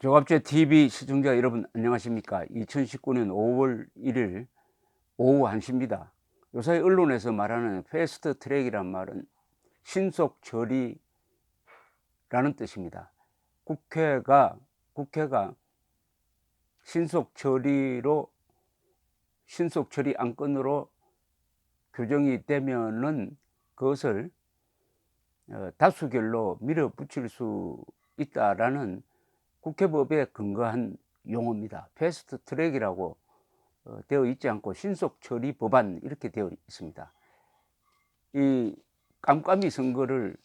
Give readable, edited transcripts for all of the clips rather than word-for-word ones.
조갑제 TV 시청자 여러분 안녕하십니까. 2019년 5월 1일 오후 1시입니다. 요새 언론에서 말하는 패스트 트랙이란 말은 신속 처리라는 뜻입니다. 국회가 신속 처리 안건으로 규정이 되면은 그것을 다수결로 밀어붙일 수 있다라는 국회법에 근거한 용어입니다. 패스트 트랙이라고 되어 있지 않고 신속 처리 법안 이렇게 되어 있습니다. 이 깜깜이 선거를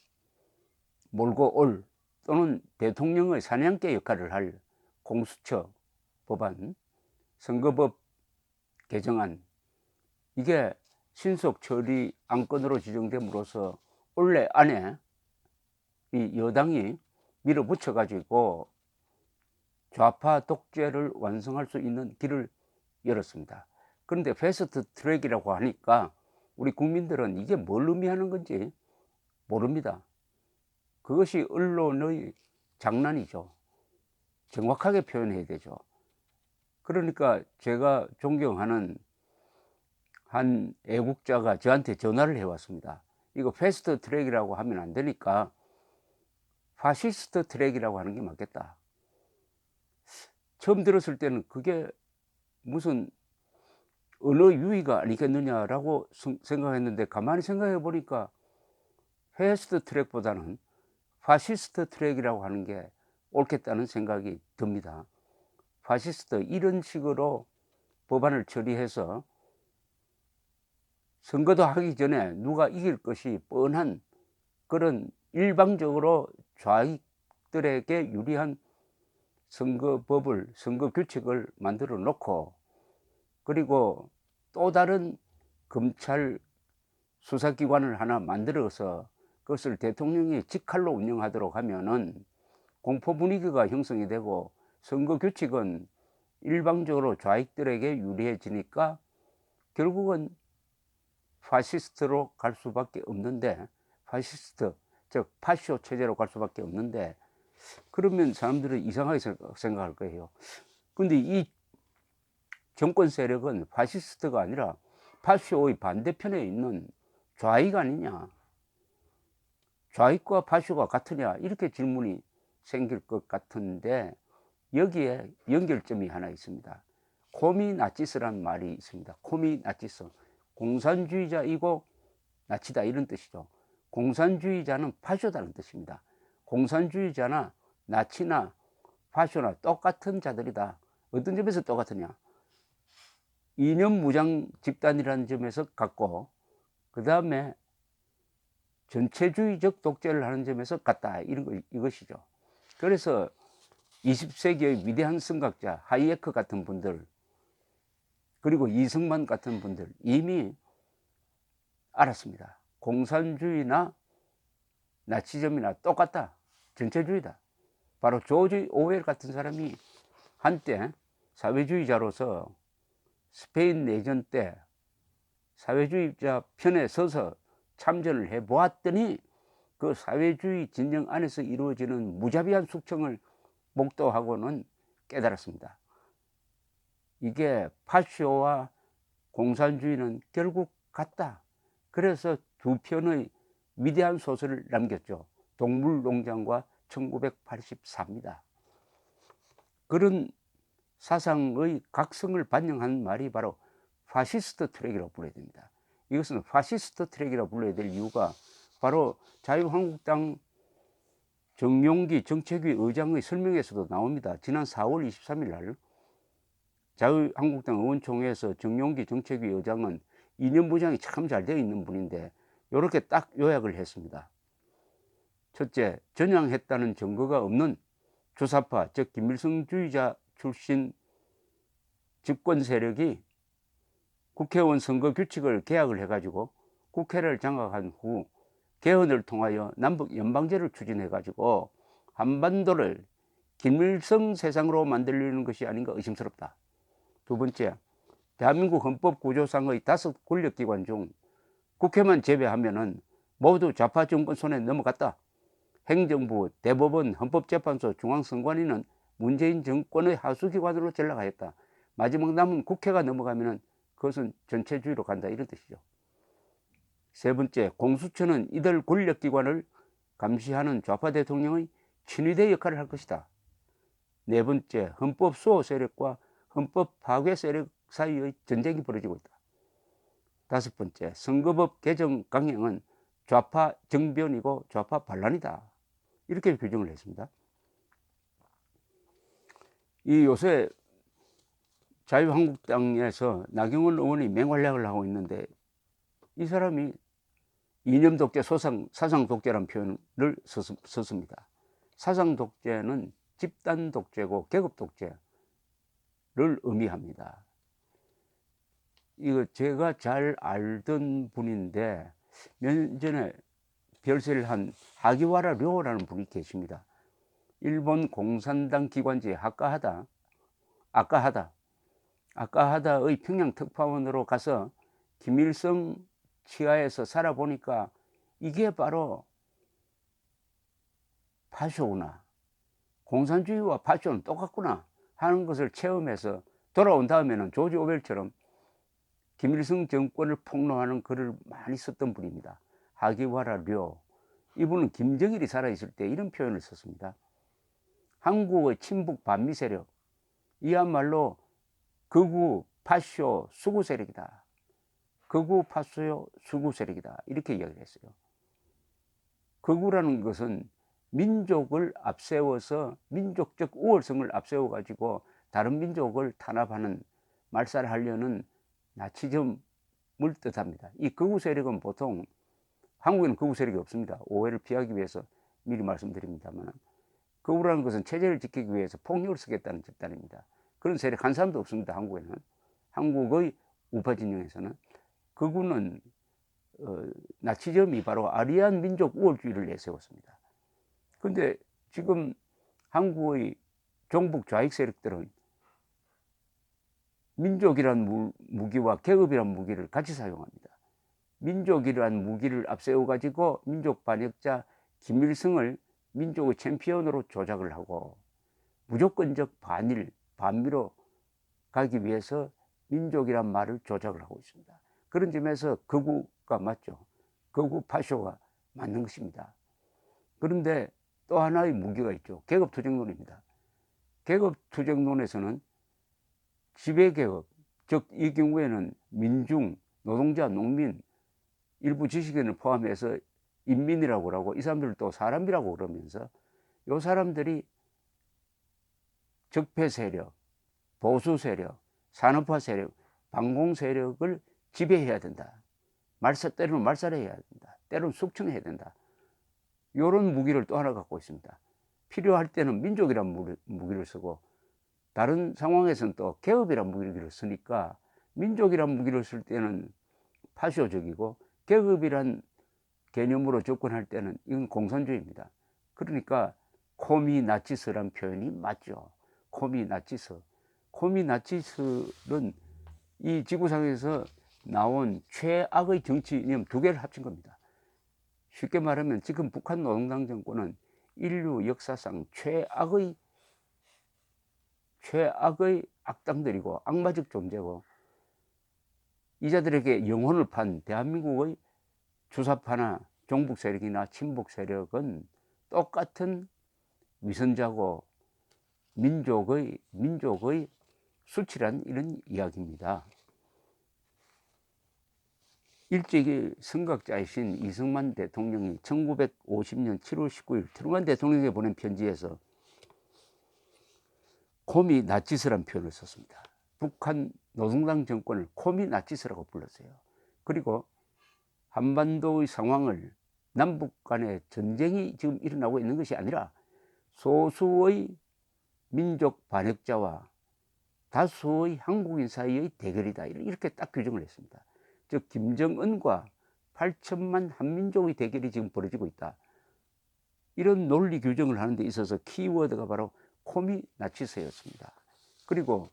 몰고 올 또는 대통령의 사냥개 역할을 할 공수처 법안, 선거법 개정안, 이게 신속 처리 안건으로 지정됨으로써 올해 안에 이 여당이 밀어붙여 가지고 좌파 독재를 완성할 수 있는 길을 열었습니다. 그런데 패스트 트랙이라고 하니까 우리 국민들은 이게 뭘 의미하는 건지 모릅니다. 그것이 언론의 장난이죠. 정확하게 표현해야 되죠. 그러니까 제가 존경하는 한 애국자가 저한테 전화를 해왔습니다. 이거 패스트 트랙이라고 하면 안 되니까 파시스트 트랙이라고 하는 게 맞겠다. 처음 들었을 때는 그게 무슨 언어 유희가 아니겠느냐라고 생각했는데 가만히 생각해 보니까 패스트 트랙보다는 파시스트 트랙이라고 하는 게 옳겠다는 생각이 듭니다. 파시스트, 이런 식으로 법안을 처리해서 선거도 하기 전에 누가 이길 것이 뻔한 그런 일방적으로 좌익들에게 유리한 선거법을, 선거 규칙을 만들어 놓고, 그리고 또 다른 검찰 수사기관을 하나 만들어서 그것을 대통령이 직할로 운영하도록 하면은 공포 분위기가 형성이 되고 선거 규칙은 일방적으로 좌익들에게 유리해지니까 결국은 파시스트로 갈 수밖에 없는데, 파시스트, 즉 파쇼 체제로 갈 수밖에 없는데, 그러면 사람들은 이상하게 생각할 거예요. 근데 이 정권 세력은 파시스트가 아니라 파쇼의 반대편에 있는 좌익 아니냐, 좌익과 파쇼가 같으냐, 이렇게 질문이 생길 것 같은데, 여기에 연결점이 하나 있습니다. 코미나치스라는 말이 있습니다. 코미나치스, 공산주의자이고 나치다, 이런 뜻이죠. 공산주의자는 파쇼다는 뜻입니다. 공산주의자나 나치나 파쇼나 똑같은 자들이다. 어떤 점에서 똑같으냐, 이념 무장 집단이라는 점에서 같고, 그 다음에 전체주의적 독재를 하는 점에서 같다, 이것이죠. 그래서 20세기의 위대한 선각자 하이에크 같은 분들, 그리고 이승만 같은 분들 이미 알았습니다. 공산주의나 나치즘이나 똑같다, 전체주의다. 바로 조지 오웰 같은 사람이 한때 사회주의자로서 스페인 내전 때 사회주의자 편에 서서 참전을 해보았더니 그 사회주의 진영 안에서 이루어지는 무자비한 숙청을 목도하고는 깨달았습니다. 이게 파쇼와 공산주의는 결국 같다. 그래서 두 편의 위대한 소설을 남겼죠. 동물농장과 1984입니다. 그런 사상의 각성을 반영한 말이 바로 파시스트 트랙이라고 불러야 됩니다. 이것은 파시스트 트랙이라고 불러야 될 이유가 바로 자유한국당 정용기 정책위 의장의 설명에서도 나옵니다. 지난 4월 23일 날 자유한국당 의원총회에서 정용기 정책위 의장은 이념 보장이 참 잘 되어 있는 분인데 이렇게 딱 요약을 했습니다. 첫째, 전향했다는 증거가 없는 주사파, 즉 김일성주의자 출신 집권 세력이 국회의원 선거 규칙을 개혁을 해가지고 국회를 장악한 후 개헌을 통하여 남북 연방제를 추진해가지고 한반도를 김일성 세상으로 만들려는 것이 아닌가 의심스럽다. 두 번째, 대한민국 헌법구조상의 5 권력기관 중 국회만 제외하면은 모두 좌파 정권 손에 넘어갔다. 행정부, 대법원, 헌법재판소, 중앙선관위는 문재인 정권의 하수기관으로 전락하였다. 마지막 남은 국회가 넘어가면은 그것은 전체주의로 간다, 이런 뜻이죠. 세 번째, 공수처는 이들 권력기관을 감시하는 좌파 대통령의 친위대 역할을 할 것이다. 네 번째, 헌법 수호 세력과 헌법 파괴 세력 사이의 전쟁이 벌어지고 있다. 다섯 번째, 선거법 개정 강령은 좌파 정변이고 좌파 반란이다. 이렇게 규정을 했습니다. 이 요새 자유한국당에서 나경원 의원이 맹활약을 하고 있는데, 이 사람이 이념 독재, 사상 독재라는 표현을 썼습니다. 사상 독재는 집단 독재고 계급 독재를 의미합니다. 이거 제가 잘 알던 분인데, 몇 년 전에 별세를 한 하기와라 료라는 분이 계십니다. 일본 공산당 기관지 아까하다의 평양 특파원으로 가서 김일성 치하에서 살아보니까 이게 바로 파쇼구나, 공산주의와 파쇼는 똑같구나 하는 것을 체험해서 돌아온 다음에는 조지 오웰처럼 김일성 정권을 폭로하는 글을 많이 썼던 분입니다. 하기와라 료. 이분은 김정일이 살아있을 때 이런 표현을 썼습니다. 한국의 친북 반미 세력, 이야말로 극우 파쇼 수구 세력이다. 극우 파쇼 수구 세력이다. 이렇게 이야기를 했어요. 극우라는 것은 민족을 앞세워서 민족적 우월성을 앞세워 가지고 다른 민족을 탄압하는, 말살을 하려는 나치즘을 뜻합니다. 이 극우 세력은 보통, 한국에는 극우 세력이 없습니다. 오해를 피하기 위해서 미리 말씀드립니다만, 극우라는 것은 체제를 지키기 위해서 폭력을 쓰겠다는 집단입니다. 그런 세력 한 사람도 없습니다. 한국에는. 한국의 우파 진영에서는. 극우는 나치즘이 바로 아리안 민족 우월주의를 내세웠습니다. 그런데 지금 한국의 종북 좌익 세력들은 민족이란 무기와 계급이란 무기를 같이 사용합니다. 민족이란 무기를 앞세워 가지고 민족 반역자 김일성을 민족의 챔피언으로 조작을 하고, 무조건적 반일, 반미로 가기 위해서 민족이란 말을 조작을 하고 있습니다. 그런 점에서 극우가 맞죠. 극우 파쇼가 맞는 것입니다. 그런데 또 하나의 무기가 있죠. 계급투쟁론입니다. 계급투쟁론에서는 지배계급, 즉 이 경우에는 민중, 노동자, 농민, 일부 지식인을 포함해서 인민이라고 그러고, 이 사람들을 또 사람이라고 그러면서 이 사람들이 적폐 세력, 보수 세력, 산업화 세력, 반공 세력을 지배해야 된다. 때로는 말살해야 된다. 때로는 숙청해야 된다. 이런 무기를 또 하나 갖고 있습니다. 필요할 때는 민족이란 무기를 쓰고, 다른 상황에서는 또 계급이란 무기를 쓰니까, 민족이란 무기를 쓸 때는 파쇼적이고, 계급이란 개념으로 접근할 때는 이건 공산주의입니다. 그러니까 코미나치스란 표현이 맞죠. 코미나치스. 코미나치스는 이 지구상에서 나온 최악의 정치 이념 두 개를 합친 겁니다. 쉽게 말하면 지금 북한 노동당 정권은 인류 역사상 최악의 악당들이고 악마적 존재고, 이자들에게 영혼을 판 대한민국의 주사파나 종북 세력이나 친북 세력은 똑같은 위선자고 민족의 수치란 이런 이야기입니다. 일제기 선각자이신 이승만 대통령이 1950년 7월 19일 트루만 대통령에게 보낸 편지에서 코미나치스란 표현을 썼습니다. 북한 노동당 정권을 코미나치스라고 불렀어요. 그리고 한반도의 상황을, 남북 간의 전쟁이 지금 일어나고 있는 것이 아니라 소수의 민족 반역자와 다수의 한국인 사이의 대결이다, 이렇게 딱 규정을 했습니다. 즉 김정은과 8천만 한민족의 대결이 지금 벌어지고 있다. 이런 논리 규정을 하는 데 있어서 키워드가 바로 코미나치스였습니다. 그리고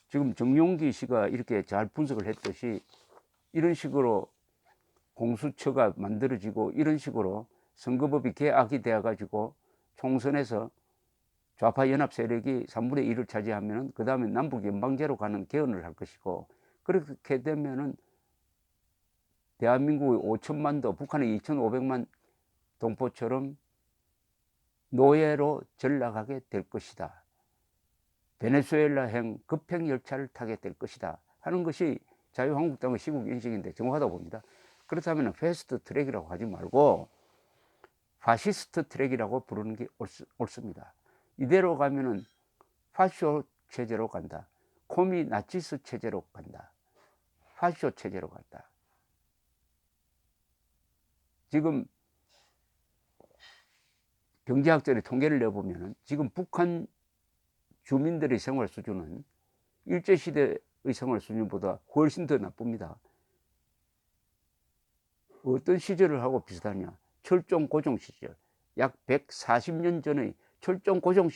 지금 정용기 씨가 이렇게 잘 분석을 했듯이, 이런 식으로 공수처가 만들어지고, 이런 식으로 선거법이 개악이 되어 가지고 총선에서 좌파 연합 세력이 3분의 1을 차지하면은 그 다음에 남북 연방제로 가는 개헌을 할 것이고, 그렇게 되면은 대한민국의 5천만도, 북한의 2,500만 동포처럼 노예로 전락하게 될 것이다. 베네수엘라행 급행 열차를 타게 될 것이다 하는 것이 자유한국당의 시국 인식인데 정확하다고 봅니다. 그렇다면 패스트 트랙이라고 하지 말고 파시스트 트랙이라고 부르는 게 옳습니다. 이대로 가면은 파쇼 체제로 간다. 코미 나치스 체제로 간다. 파쇼 체제로 간다. 지금 경제학자들이 통계를 내보면 지금 북한 주민들의 생활 수준은 일제시대의 생활 수준보다 훨씬 더 나쁩니다. 어떤 시절을 하고 비슷하냐? 철종 고종 시절, 약 140년 전의 철종 고종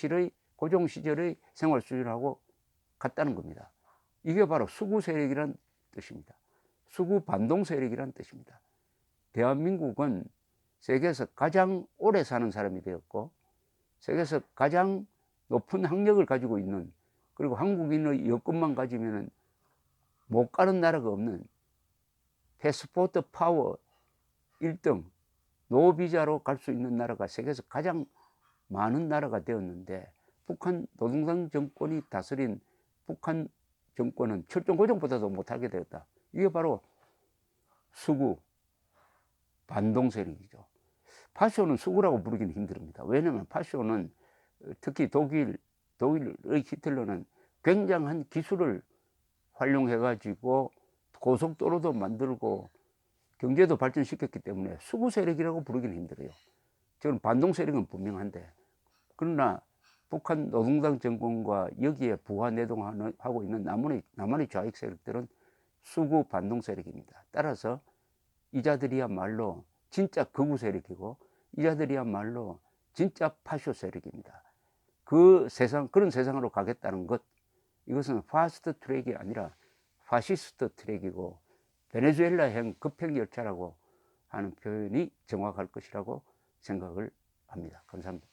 시절의 생활 수준하고 같다는 겁니다. 이게 바로 수구 세력이란 뜻입니다. 수구 반동 세력이란 뜻입니다. 대한민국은 세계에서 가장 오래 사는 사람이 되었고, 세계에서 가장 높은 학력을 가지고 있는, 그리고 한국인의 여권만 가지면 못 가는 나라가 없는 패스포트 파워 1등, 노비자로 갈 수 있는 나라가 세계에서 가장 많은 나라가 되었는데, 북한 노동당 정권이 다스린 북한 정권은 철종 고종보다도 못하게 되었다. 이게 바로 수구 반동 세력이죠. 파쇼는 수구라고 부르기는 힘듭니다. 왜냐하면 파쇼는 특히 독일의 히틀러는 굉장한 기술을 활용해 가지고 고속도로도 만들고 경제도 발전시켰기 때문에 수구 세력이라고 부르기는 힘들어요. 저는 반동 세력은 분명한데, 그러나 북한 노동당 정권과 여기에 부하내동하고 있는 남한의 좌익 세력들은 수구 반동 세력입니다. 따라서 이자들이야말로 진짜 극우 세력이고, 이자들이야말로 진짜 파쇼 세력입니다. 그런 세상으로 가겠다는 것, 이것은 파스트 트랙이 아니라 파시스트 트랙이고, 베네수엘라행 급행열차라고 하는 표현이 정확할 것이라고 생각을 합니다. 감사합니다.